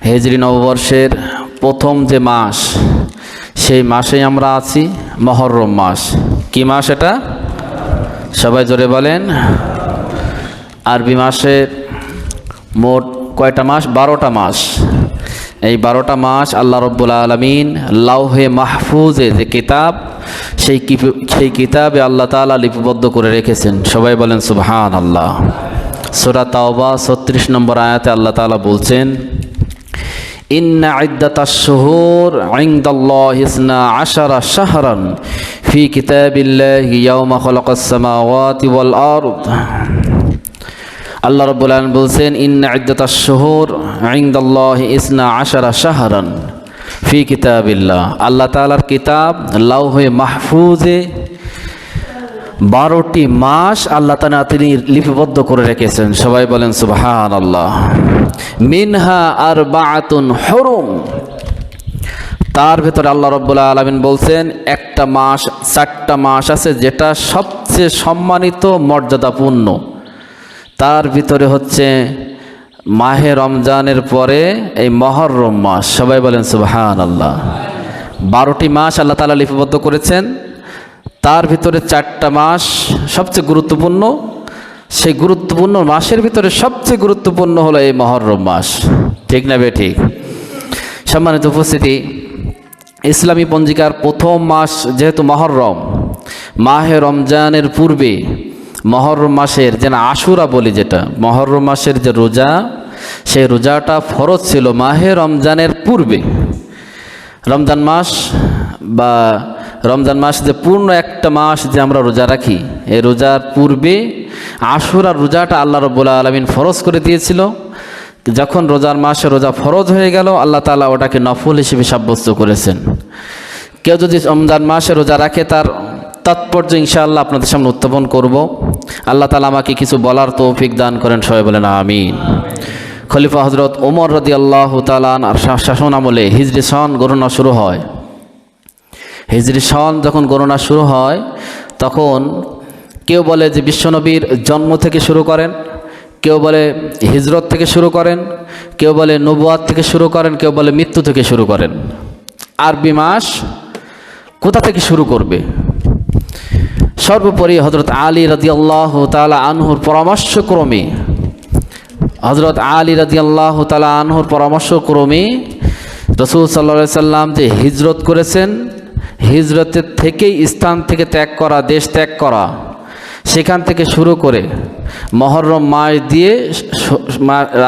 হিজরি নববর্ষের প্রথম যে মাস, সেই মাসেই আমরা আছি, মহররম মাস। কি মাস এটা? সবাই জোরে বলেন। আরবি মাসে মোট কয়টা মাস? 12টা মাস। এই 12টা মাস আল্লাহ রব্বুল আলামিন লাউহে মাহফুজে যে কিতাব, সেই কিতাবে আল্লাহ তাআলা লিপিবদ্ধ করে রেখেছেন। সবাই বলেন সুবহানাল্লাহ। সূরা তাওবা 36 নম্বর আয়াতে আল্লাহ তাআলা বলছেন, ইন্না ইদ্দাতাশ শুহুর ইনদাল্লাহি 12 শাহরান ফি কিতাবিল্লাহি ইয়াওমা খালাকাস সামাওয়াতি ওয়াল আরদ। আল্লাহ রাব্বুল আলামিন বলছেন, ইন্না ইদ্দাতাশ শুহুর ইনদাল্লাহি 12 শাহরান ফি কিতাবিল্লাহ। আল্লাহ তাআলার কিতাব লাউহে মাহফুজে 12টি মাস আল্লাহ তাআলা তিনি লিপিবদ্ধ করে রেখেছেন। সবাই বলেন সুবহানাল্লাহ। মিনহা আরবাআতুন হুরুম। তার ভেতরে আল্লাহ রাব্বুল আলামিন বলছেন, একটা মাস, 4টা মাস আছে যেটা সবচেয়ে সম্মানিত, মর্যাদাপূর্ণ। তার ভিতরে হচ্ছে মাহে রমজানের পরে এই মহররম মাস। সবাই বলেন সুবহানাল্লাহ। 12টি মাস আল্লাহ তাআলা লিপিবদ্ধ করেছেন, তার ভিতরে 4টা মাস সবচেয়ে গুরুত্বপূর্ণ। সেই গুরুত্বপূর্ণ মাসের ভিতরে সবচেয়ে গুরুত্বপূর্ণ হলো এই মহররম মাস। ঠিক না ঠিক? সম্মানিত উপস্থিতি, ইসলামী পঞ্জিকার প্রথম মাস যেহেতু মহররম, মাহে রমজানের পূর্বে মহররম মাসের যেন আশুরা বলি, যেটা মহররম মাসের যে রোজা, সেই রোজাটা ফরজ ছিল মাহে রমজানের পূর্বে। রমজান মাস বা রমজান মাস যে পূর্ণ একটা মাস যে আমরা রোজা রাখি, এই রোজার পূর্বে আশুরার রোজাটা আল্লাহ রাব্বুল আলামিন ফরজ করে দিয়েছিল। যখন রোজার মাসে রোজা ফরজ হয়ে গেল, আল্লাহ তাআলা ওটাকে নফল হিসেবে সাব্যস্ত করেছেন। কেউ যদি রমজান মাসে রোজা রাখে, তার তাৎপর্য ইনশাআল্লাহ আপনাদের সামনে উত্থাপন করব। আল্লাহ তাআলা আমাকে কিছু বলার তৌফিক দান করেন। সবাই বলেন আমিন। খলিফা হযরত ওমর রাদিয়াল্লাহু তাআলা আর শাসন আমলে হিজরি সন গণনা শুরু হয়। হিজরি সন যখন গণনা শুরু হয়, তখন কেউ বলে যে বিশ্বনবীর জন্ম থেকে শুরু করেন, কেউ বলে হিজরত থেকে শুরু করেন, কেউ বলে নবুয়াত থেকে শুরু করেন, কেউ বলে মৃত্যু থেকে শুরু করেন। আরবি মাস কোথা থেকে শুরু করবে? সর্বোপরি হযরত আলী রাদিয়াল্লাহু তাআলা আনহুর পরামর্শক্রমে, হযরত আলী রাদিয়াল্লাহু তাআলা আনহুর পরামর্শক্রমে রাসূল সাল্লাল্লাহু আলাইহি সাল্লাম যে হিজরত করেছেন, হিজরতের থেকেই স্থান থেকে ত্যাগ করা, দেশ ত্যাগ করা, সেখান থেকে শুরু করে মহররম মাস দিয়ে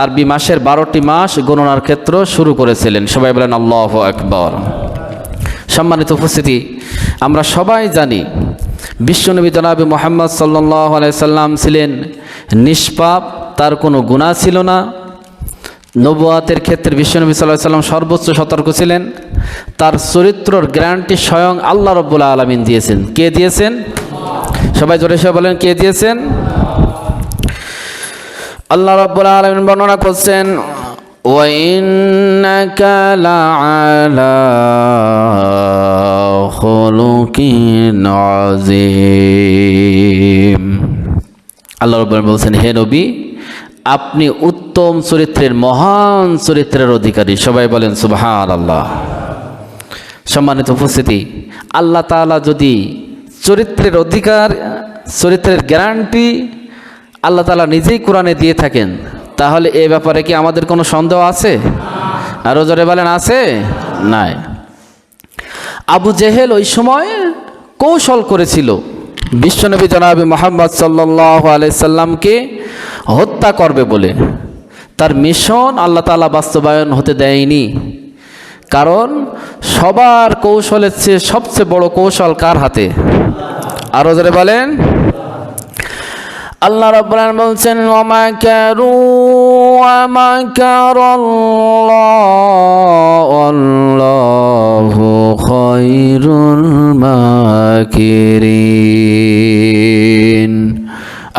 আরবি মাসের 12টি মাস গণনার ক্ষেত্র শুরু করেছিলেন। সবাই বলেন আল্লাহু আকবার। সম্মানিত উপস্থিতি, আমরা সবাই জানি বিশ্বনবী জনাবে মুহাম্মদ সাল্লাল্লাহু আলাইহি সাল্লাম ছিলেন নিষ্পাপ, তার কোনো গুনাহ ছিল না। নবুয়াতের ক্ষেত্রে বিশ্বনবী সাল্লাল্লাহু আলাইহি সাল্লাম সর্বোচ্চ সতর্ক ছিলেন। তার চরিত্রর গ্যারান্টি স্বয়ং আল্লাহ রাব্বুল আলামিন দিয়েছেন। কে দিয়েছেন? সবাই জোরে সবাই বলেন, কে দিয়েছেন? আল্লাহ রাব্বুল আলামিন বর্ণনা করছেন, ওয়া ইন্নাকা লাআলা খুলুকিন আযীম। আল্লাহ রাব্বুল আলামিন বলছেন, হে নবী, আপনি উত্তম চরিত্রের, মহান চরিত্রের অধিকারী। সবাই বলেন সুবহানাল্লাহ। সম্মানিত উপস্থিতি, আল্লাহ তাআলা যদি চরিত্রের অধিকার, চরিত্রের গ্যারান্টি আল্লাহ তাআলা নিজেই কোরআনে দিয়ে থাকেন, তাহলে এ ব্যাপারে কি আমাদের কোনো সন্দেহ আছে? আরো জোরে বলেন, আছে? নাই। আবু জেহেল ওই সময় কৌশল করেছিল বিশ্বনবী জনাবে মুহাম্মদ সাল্লাল্লাহু আলাইহি সাল্লামকে হত্যা করবে বলে। তার মিশন আল্লাহ তাআলা বাস্তবায়ন হতে দেয়নি। কারণ সবার কৌশলের চেয়ে সবচেয়ে বড় কৌশল কার হাতে? আরো জোরে বলেন। আল্লাহ রাব্বুল আলামিন বলছেন, ওয়া মাকারু ওয়া মাকারাল্লাহু ওয়াল্লাহু খায়রুল মাকিরিন।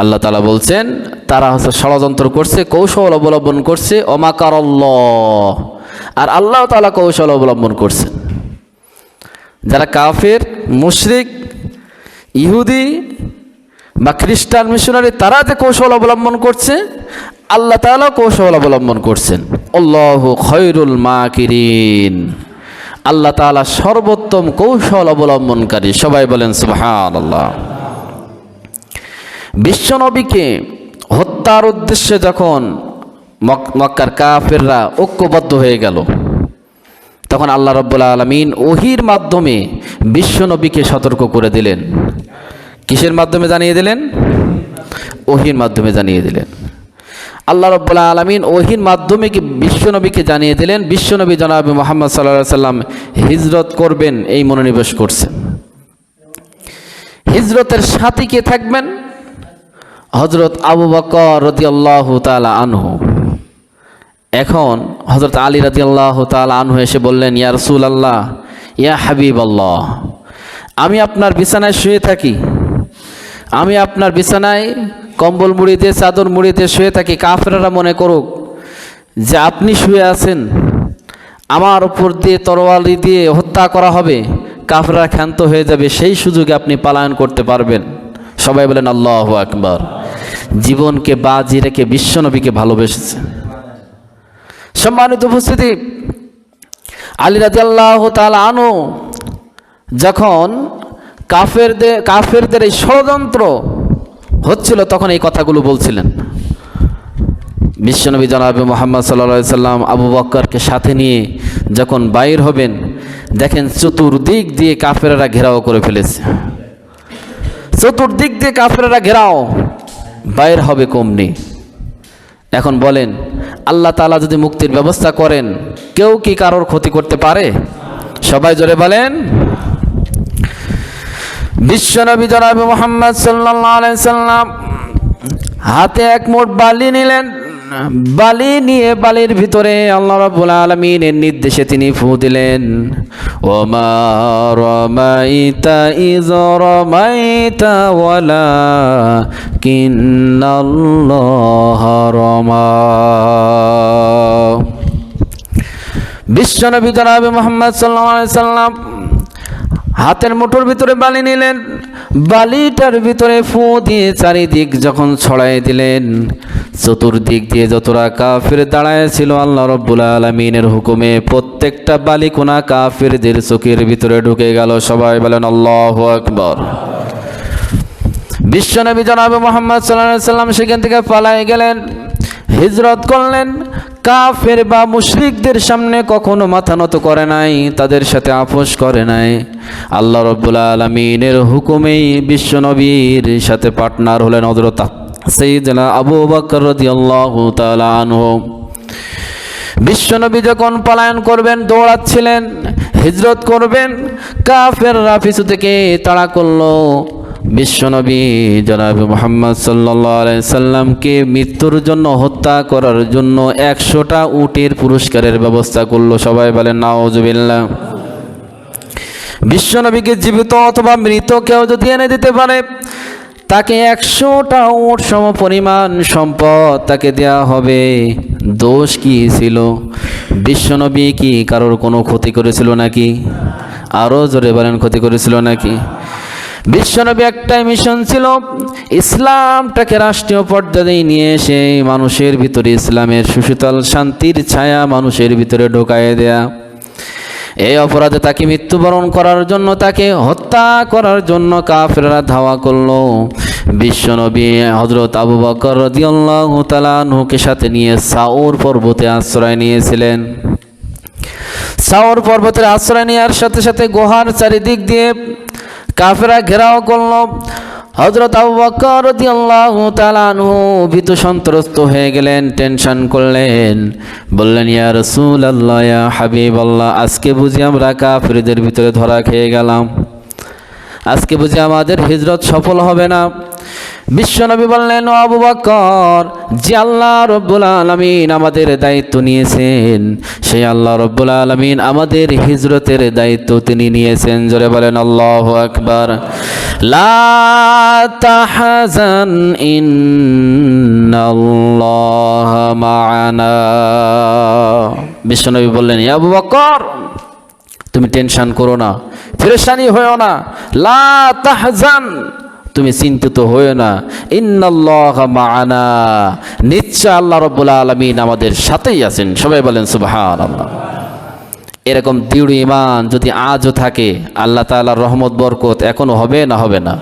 আল্লাহ তাআলা বলছেন, তারা হচ্ছে ষড়যন্ত্র করছে, কৌশল অবলম্বন করছে। ওয়া মাকারাল্লাহ, আর আল্লাহ তাআলা কৌশল অবলম্বন করছেন। যারা কাফের, মুশরিক, ইহুদি বা খ্রিস্টান মিশনারি, তারা যে কৌশল অবলম্বন করছে, আল্লাহ তাআলা কৌশল অবলম্বন করছেন। আল্লাহু খায়রুল মাকিরিন, আল্লাহ তাআলা সর্বোত্তম কৌশল অবলম্বনকারী। সবাই বলেন সুবহানাল্লাহ। বিশ্বনবীকে হত্যার উদ্দেশ্যে যখন মক্কার কাফেররা ঐক্যবদ্ধ হয়ে গেল, তখন আল্লাহ রাব্বুল আলামিন ওহীর মাধ্যমে বিশ্বনবীকে সতর্ক করে দিলেন। কিসের মাধ্যমে জানিয়ে দিলেন? ওহীর মাধ্যমে জানিয়ে দিলেন। আল্লাহ রাব্বুল আলামিন ওহীর মাধ্যমে কি বিশ্বনবীকে জানিয়ে দিলেন বিশ্বনবী জনাব মুহাম্মদ সাল্লাল্লাহু আলাইহি সাল্লাম হিজরত করবেন, এই মনোনিবেশ করছেন। হিজরতের সাথী কে থাকবেন? হযরত আবু বকর রাদিয়াল্লাহু তাআলা আনহু। এখন হযরত আলী রাদিয়াল্লাহু তাআলা আনহু এসে বললেন, ইয়া রাসূলুল্লাহ, ইয়া হাবিবাল্লাহ, আমি আপনার বিছানায় শুয়ে থাকি, আমি আপনার বিছানায় কম্বল মুড়ি দিয়ে চাদর মুড়ি দিয়ে শুয়ে থাকি, কাফেররা মনে করুক যে আপনি শুয়ে আছেন, আমার উপর দিয়ে তরবারি দিয়ে হত্যা করা হবে, কাফেররা ক্ষান্ত হয়ে যাবে, সেই সুযোগে আপনি পলায়ন করতে পারবেন। সবাই বলেন আল্লাহু আকবার। জীবনকে বাজি রেখে বিশ্বনবীকে ভালোবেসেছে। সম্মানিত উপস্থিতি, আলী রাদিয়াল্লাহু তাআলা আনহু যখন কাফেরদের এই ষড়যন্ত্র হচ্ছিল, তখন এই কথাগুলো বলছিলেন। বিশ্বনবী জনাবে মুহাম্মদ সাল্লাল্লাহু আলাইহি সাল্লাম আবু বকরকে সাথে নিয়ে যখন বাইর হবেন, দেখেন চতুর্দিক দিয়ে কাফেররা ঘেরাও করে ফেলেছে। চতুর্দিক দিয়ে কাফেররা ঘেরাও, বাইর হবে কমনি। এখন বলেন, আল্লাহ তাআলা যদি মুক্তির ব্যবস্থা করেন, কেউ কি কারোর ক্ষতি করতে পারে? সবাই জোরে বলেন। বিশ্বনবী জনাবে মুহাম্মদ সাল্লাল্লাহু আলাইহি সাল্লাম হাতে এক মুঠ বালি নিলেন। বালি নিয়ে বালির ভিতরে আল্লাহ রাব্বুল আলামিনের নির্দেশে তিনি ফু দিলেন। ওমা রামাইতা ইয রামাইতা ওয়ালাকিন্নাল্লাহা রামা। বিশ্বনবী জনাবে মুহাম্মদ সাল্লাল্লাহু আলাইহি সাল্লাম হাতের মুঠোর ভিতরে বালি নিলেন, বালিটার ভিতরে ফু দিয়ে চারিদিক যখন ছড়াই দিলেন, চতুর্দিক দিয়ে যতটা কাফের দাঁড়ায় ছিল, আল্লাহ রাব্বুল আলামিনের হুকুমে প্রত্যেকটা বালিকোনা কাফেরদের চোখের ভিতরে ঢুকে গেল। সবাই বলেন আল্লাহু আকবার। বিশ্বনবী জনাবে মুহাম্মদ সাল্লাল্লাহু আলাইহি সাল্লাম সেখান থেকে পালায়ে গেলেন, হিজরত করলেন। কাফের বা মুশরিকদের সামনে কখনো মাথা নত করে নাই, তাদের সাথে আপোষ করে নাই। আল্লাহ রাব্বুল আলামিনের হুকুমেই বিশ্বনবীর সাথে পার্টনার হলেন হযরত সাইয়েদনা আবু বকর রাদিয়াল্লাহু তাআলা আনহু। বিশ্বনবী যখন পলায়ন করবেন, দৌড়াচ্ছিলেন, হিজরত করবেন, কাফেররা পিছু থেকে তাড়া করলো। বিশ্বনবী জনাবে মুহাম্মদ সাল্লাল্লাহু আলাইহি সাল্লামকে মৃত্যুর জন্য হত্যা করার জন্য 100টা উটের পুরস্কারের ব্যবস্থা করলো। সবাই বলেন নাউজুবিল্লাহ। বিশ্বনবীকে জীবিত অথবা মৃত কেউ যদি এনে দিতে পারে, তাকে 100টা উট সম পরিমাণ সম্পদ তাকে দেয়া হবে। দোষ কি ছিল? বিশ্বনবী কি কারোর কোনো ক্ষতি করেছিল নাকি? আরো জোরে বলেন, ক্ষতি করেছিল নাকি? বিশ্বনবী একটাই মিশন ছিল, ইসলামটাকে রাষ্ট্রীয় পর্যায়ে নিয়ে এসে মানুষের ভিতরে ইসলামের সুশীতল শান্তির ছায়া মানুষের ভিতরে ঢোকায় দেয়া। এই অপরাধে তাকে মৃত্যুবরণ করার জন্য, তাকে হত্যা করার জন্য কাফেররা ধাওয়া করলো। বিশ্বনবী হযরত আবু বকর রাদিয়াল্লাহু তাআলা আনহুকে সাথে নিয়ে সাউর পর্বতে আশ্রয় নিয়েছিলেন। সাউর পর্বতের আশ্রয় নেওয়ার সাথে সাথে গুহার চারিদিক দিয়ে কাফেররা ঘেরাও করলো। হযরত আবু বকর রাদিয়াল্লাহু তাআলা আনহু ভীত সন্ত্রস্ত হয়ে গেলেন, টেনশন করলেন, বললেন, ইয়া রাসূলুল্লাহ, ইয়া হাবিবাল্লাহ, আজকে বুঝি আমরা কাফেরদের ভিতরে ধরা খেয়ে গেলাম, আজকে বুঝি আমাদের হিজরত সফল হবে না। বিশ্বনবী বললেন, ও আবু বকর, যে আল্লাহ রাব্বুল আলামিন আমাদের দায়িত্ব নিয়েছেন, সেই আল্লাহ রাব্বুল আলামিন আমাদের হিজরতের দায়িত্ব তিনি নিয়েছেন। জোরে বলেন আল্লাহু আকবার। লা তাহজান ইন্নাল্লাহা মা'ানা। বিশ্বনবী বললেন, ইয়া আবু বকর, তুমি টেনশন করো না, পেরেশানি হয়ো না। লা তাহজান, তুমি চিন্তিত হইও না, ইন্নাল্লাহা মাআনা, নিশ্চয় আল্লাহ রাব্বুল আলামিন আমাদের সাথেই আছেন। সবাই বলেন সুবহানাল্লাহ। এরকম দৃঢ় ঈমান যদি আজও থাকে, আল্লাহ তাআলার রহমত বরকত এখনো হবে না হবে না?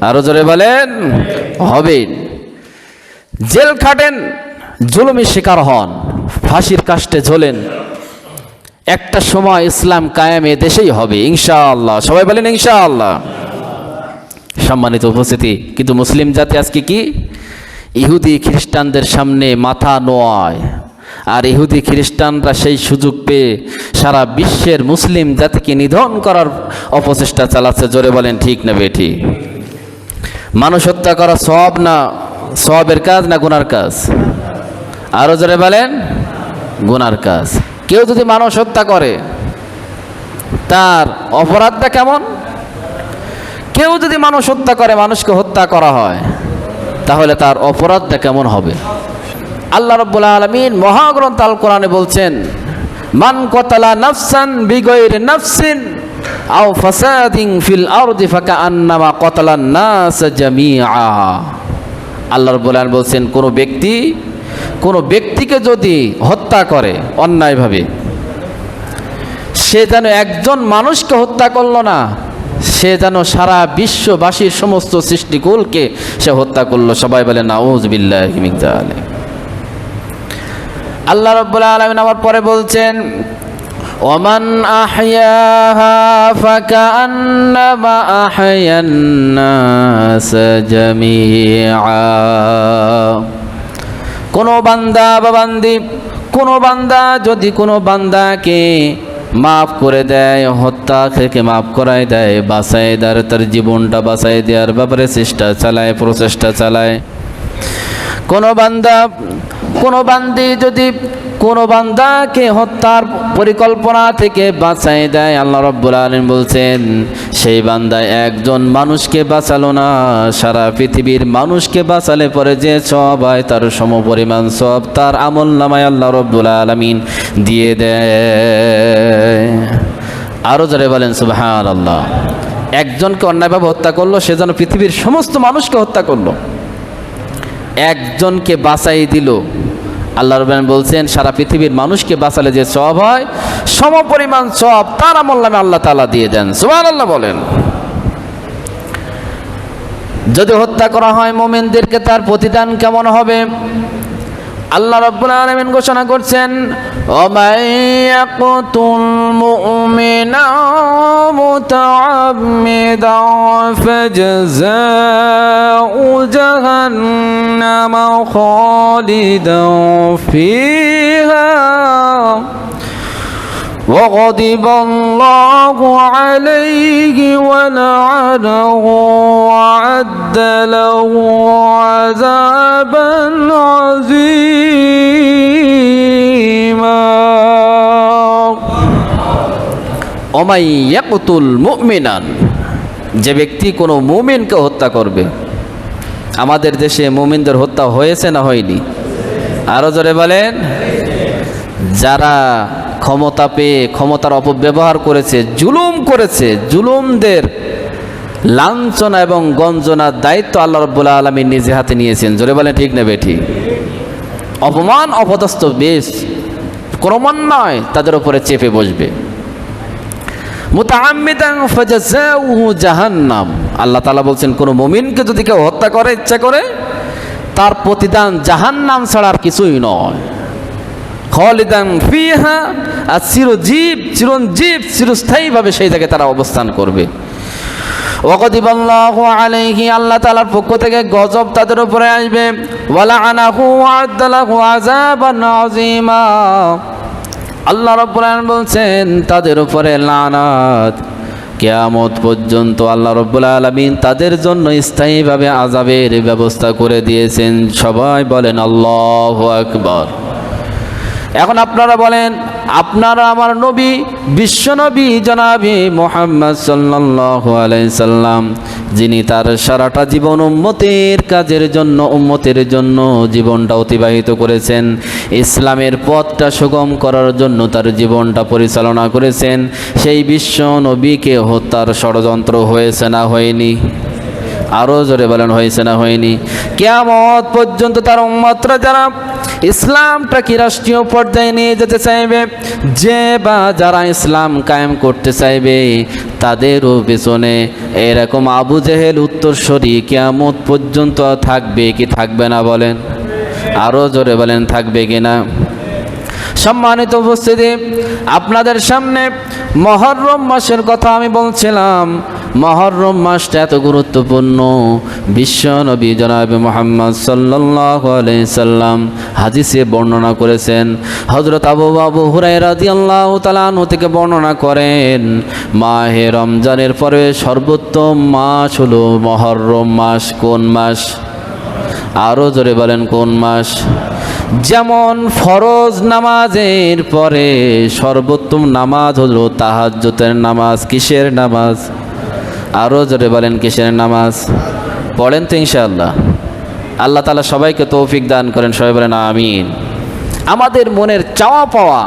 আরো জোরে বলেন হবে। জেল খাটেন, জুলুমের শিকার হন, ফাঁসির কাস্টে ঝোলেন, একটা সময় ইসলাম কায়েম এ দেশেই হবে ইনশাআল্লাহ। সবাই বলেন ইনশাআল্লাহ। সম্মানিত উপস্থিতি, কিন্তু মুসলিম জাতি আজকে কি ইহুদি খ্রিস্টানদের সামনে মাথা নোয়ায়, আর ইহুদি খ্রিস্টানরা সেই সুযোগ পেয়ে সারা বিশ্বের মুসলিম জাতিকে নিধন করার অপচেষ্টা চালাচ্ছে। জোরে বলেন ঠিক না বেঠিক? মানুষ হত্যা করা সওয়াব না সওয়াবের কাজ না গুনার কাজ? আরো জোরে বলেন গুনার কাজ। কেউ যদি মানুষ হত্যা করে তার অপরাধটা কেমন? কেউ যদি মানুষ হত্যা করে, মানুষকে হত্যা করা হয়, তাহলে তার অপরাধটা কেমন হবে? আল্লাহ রাব্বুল আলামিন মহাগ্রন্থ আল কোরআনে বলছেন, মান কতালা নাফসান বিগাইরি নাফসিন আও ফাসাদিন ফিল আরদি ফাকান্নামা কতালান নাস জামিআ। আল্লাহ রাব্বুল আলামিন বলছেন, কোনো ব্যক্তিকে যদি হত্যা করে অন্যায়ভাবে, সে যেন একজন মানুষকে হত্যা করলো না, সে যেন সারা বিশ্ববাসীর সমস্ত সৃষ্টিকুলকে সে হত্যা করলো। সবাই বলে নাউযু বিল্লাহি মিন যালিক। আল্লাহ রাব্বুল আলামিন আবার পরে বলছেন, ওমান আহইয়াহা ফাকান্নামা আহইয়ান নাস জামিআ। কোনো বান্দা বা বান্দি, কোনো বান্দা যদি কোনো বান্দাকে মাফ করে দেয়, হত্যা থেকে মাফ করায় দেয়, বাঁচায় দেয়, তার জীবনটা বাঁচায় দেওয়ার ব্যাপারে প্রচেষ্টা চালায়, কোনো বান্দা কোনো বান্দি যদি কোনো বান্দাকে হত্যার পরিকল্পনা থেকে বাঁচায় দেয়, আল্লাহ রাব্বুল আলামিন বলছেন, সেই বান্দা একজন মানুষকে বাঁচালো না, সারা পৃথিবীর মানুষকে বাঁচালে পরে যে সওয়াব হয় তার সমপরিমাণ সওয়াব তার আমল নামায় আল্লাহ রাব্বুল আলামিন দিয়ে দেয়। আরো জোরে বলেন সুবহানাল্লাহ। একজনকে অন্যায়ভাবে হত্যা করলো, সে যেন পৃথিবীর সমস্ত মানুষকে হত্যা করলো। একজনকে বাঁচাই দিল, আল্লাহ রাব্বুল আলামিন বলছেন, সারা পৃথিবীর মানুষকে বাঁচালে যে সওয়াব হয় সমপরিমাণ সওয়াব তার আমল নামে আল্লাহ তাআলা দিয়ে দেন। সুবহানাল্লাহ বলেন। যদি হত্যা করা হয় মুমিনদেরকে, তার প্রতিদান কেমন হবে? আল্লাহ রাব্বুল আলামিন ঘোষণা করছেন, ওমাইয়াকুতুল মুমিনা মুতাআম্মিদান ফাজাযাউ জাহান্নাম খালিদান ফিহা وغضب الله عليه ولعنه وأعد له عذابا عظيما। ومن يقتل مؤمنا, যে ব্যক্তি কোনো মুমিনকে হত্যা করবে। আমাদের দেশে মুমিনদের হত্যা হয়েছে না হয়নি? আরো জোরে বলেন। যারা ক্ষমতা পেয়ে ক্ষমতার অপব্যবহার করেছে, জুলুম করেছে, জুলুমদের লাঞ্ছনা এবং গঞ্জনার দায়িত্ব আল্লাহ রাব্বুল আলামিন নিজে হাতে নিয়েছেন। জোরে বলেন ঠিক না বেঠিক? অপমান অপদস্থ বেশ ক্রমান্বয়ে তাদের উপরে চেপে বসবে। মুতাআম্মিদান ফাজাযাউহু জাহান্নাম। আল্লাহ তাআলা বলছেন, কোন মুমিনকে যদি কেউ হত্যা করে ইচ্ছা করে, তার প্রতিদান জাহান্নাম ছাড়া আর কিছুই নয়। খালিদান ফিহা, আর চিরঞ্জীব চিরস্থায়ীভাবে সেই জায়গায় তারা অবস্থান করবে। ওয়াগদিবাল্লাহু আলাইহি, আল্লাহ তাআলার পক্ষ থেকে গজব তাদের উপরে আসবে। ওয়ালাআনাহু ওয়া'আদ্দা লাহু আযাবান আযীমা। আল্লাহ রাব্বুল আলামিন বলছেন, তাদের উপরে লানাত, কিয়ামত পর্যন্ত আল্লাহ রাব্বুল আলামিন তাদের জন্য স্থায়ীভাবে আযাবের ব্যবস্থা করে দিয়েছেন। সবাই বলেন আল্লাহু আকবার। এখন আপনারা বলেন, আপনারা আমার নবী, বিশ্বনবী জনাবে মুহাম্মদ সাল্লাল্লাহু আলাইহি সাল্লাম, যিনি তার সারাটা জীবন উম্মতের কাজের জন্য, উম্মতের জন্য জীবনটা অতিবাহিত করেছেন, ইসলামের পথটা সুগম করার জন্য তার জীবনটা পরিচালনা করেছেন, সেই বিশ্ব নবীকে হত্যার ষড়যন্ত্র হয়েছে না হয়নি? আরো জোরে বলেন হয়েছে না হয়নি? কিয়ামত পর্যন্ত তার উম্মতরা যারা ইসলামটা কি রাষ্ট্রীয় পর্যায়ে নিয়ে যেতে চাইবে, যে বা যারা ইসলাম কায়েম করতে চাইবে, তাদেরও পেছনে এরকম আবু জেহেল উত্তরসূরি কিয়ামত পর্যন্ত থাকবে কি থাকবে না বলেন? আরো জোরে বলেন থাকবে কিনা? সম্মানিত উপস্থিতি, আপনাদের সামনে মুহররম মাসের কথা আমি বলছিলাম। মুহররম মাসটা এত গুরুত্বপূর্ণ, বিশ্ব নবী জনাবে মুহাম্মদ সাল্লাল্লাহু আলাইহি সাল্লাম হাদিসে বর্ণনা করেছেন। হযরত আবু হুরায়রা রাদিয়াল্লাহু তাআলা আনহু থেকে বর্ণনা করেন, মাহে রমজানের পরে সর্বোত্তম মাস হলো মুহররম মাস। কোন মাস? আরো জোরে বলেন কোন মাস? যেমন ফরজ নামাজের পরে সর্বোত্তম নামাজ হলো তাহাজ্জুদের নামাজ। কিসের নামাজ? আরো জোরে বলেন কিসের নামাজ? পড়েন তো ইনশাআল্লাহ। আল্লাহ তাআলা সবাইকে তৌফিক দান করেন, সবাই বলেন আমিন। আমাদের মনের চাওয়া পাওয়া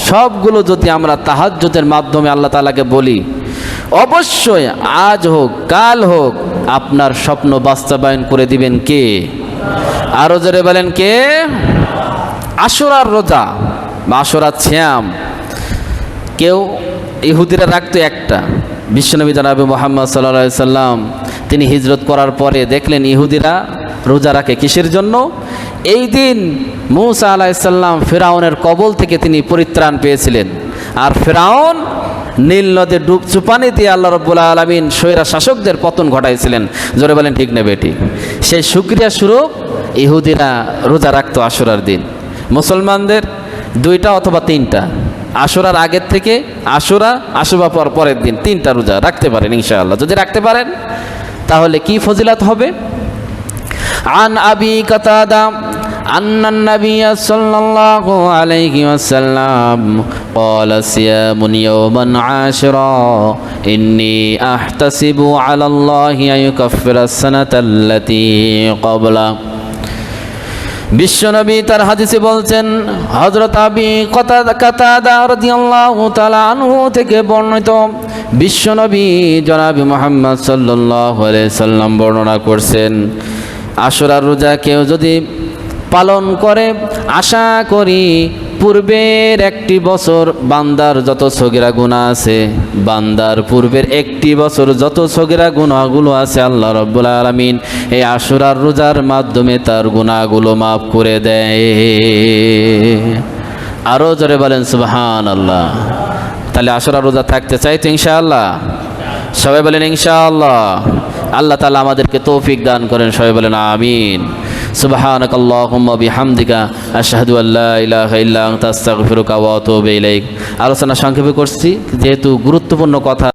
সবগুলো যদি আমরা তাহাজ্জুদের মাধ্যমে আল্লাহ তাআলাকে বলি, অবশ্যই আজ হোক কাল হোক আপনার স্বপ্ন বাস্তবায়ন করে দিবেন কে? আরো জোরে বলেন কে? আশুরার রোজা বা আশুরার সিয়াম কেউ ইহুদিরা রাখতো একটা। বিশ্বনবী জনাবে মুহাম্মদ সাল্লাল্লাহু আলাইহি সাল্লাম তিনি হিজরত করার পরে দেখলেন ইহুদিরা রোজা রাখে। কিসের জন্য? এই দিন মূসা আলাইহিস সালাম ফিরআউনের কবল থেকে তিনি পরিত্রাণ পেয়েছিলেন। আর ফিরআউন নীল নদে চুপানি দিয়ে আল্লাহ রাব্বুল আলামিন স্বৈরা শাসকদের পতন ঘটাইছিলেন। জোরে বলেন ঠিক না বেটি? সেই শুকরিয়া স্বরূপ ইহুদিরা রোজা রাখতো আশুরার দিন। মুসলমানদের দুইটা অথবা তিনটা, আশুরার আগের থেকে আশুরা পরের দিন তিনটা রোজা রাখতে পারেন ইনশাআল্লাহ। যদি রাখতে পারেন তাহলে কি ফজিলত হবে? আন আবি কাতাদা আন্নান নাবিয়্য সাল্লাল্লাহু আলাইহি ওয়াসাল্লাম قال صيام يوما عاشرا إني أحتسب على الله أن يكفر السنة التي قبله। বিশ্বনবী তার হাদিসে বলছেন, হযরত আবি কাতাদা রাদিয়াল্লাহু তাআলা আনহু থেকে বর্ণিত, বিশ্বনবী জনাবে মুহাম্মদ সাল্লাল্লাহু আলাইহি সাল্লাম বর্ণনা করছেন, আশুরার রোজা কেউ যদি পালন করে, আশা করি পূর্বের একটি বছর বান্দার যত সগীরা গুনাহ আছে, বান্দার পূর্বের একটি বছর যত সগীরা গুনাহগুলো আছে, আল্লাহ রাব্বুল আলামিন এই আশুরার রোজার মাধ্যমে তার গুনাহগুলো মাফ করে দেয়। আরো জোরে বলেন সুবহানাল্লাহ। তাহলে আশুরার রোজা থাকতে চাই তো ইনশাআল্লাহ? সবাই বলেন ইনশাআল্লাহ। আল্লাহ তাআলা আমাদেরকে তৌফিক দান করেন, সবাই বলেন আমিন। সুবহানাকাল্লাহুম্মা বিহামদিকা আশহাদু আল্লা ইলাহা ইল্লা আনতা আস্তাগফিরুকা ওয়া আতুবু ইলাইক। আলোচনা সংক্ষেপে করছি যেহেতু গুরুত্বপূর্ণ কথা।